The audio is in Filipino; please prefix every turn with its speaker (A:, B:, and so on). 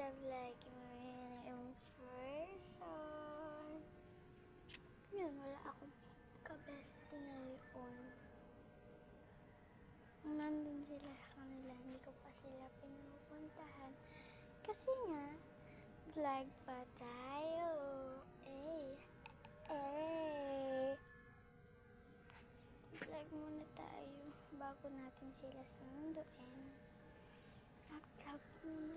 A: Love-like mo yun yung person. Yun, wala akong ka-bestie ngayon. Nandun sila sa kanila, hindi ko pa sila pinupuntahan. Kasi nga, vlog pa tayo. Vlog muna tayo bago natin sila sunduin. Mag-vlog muna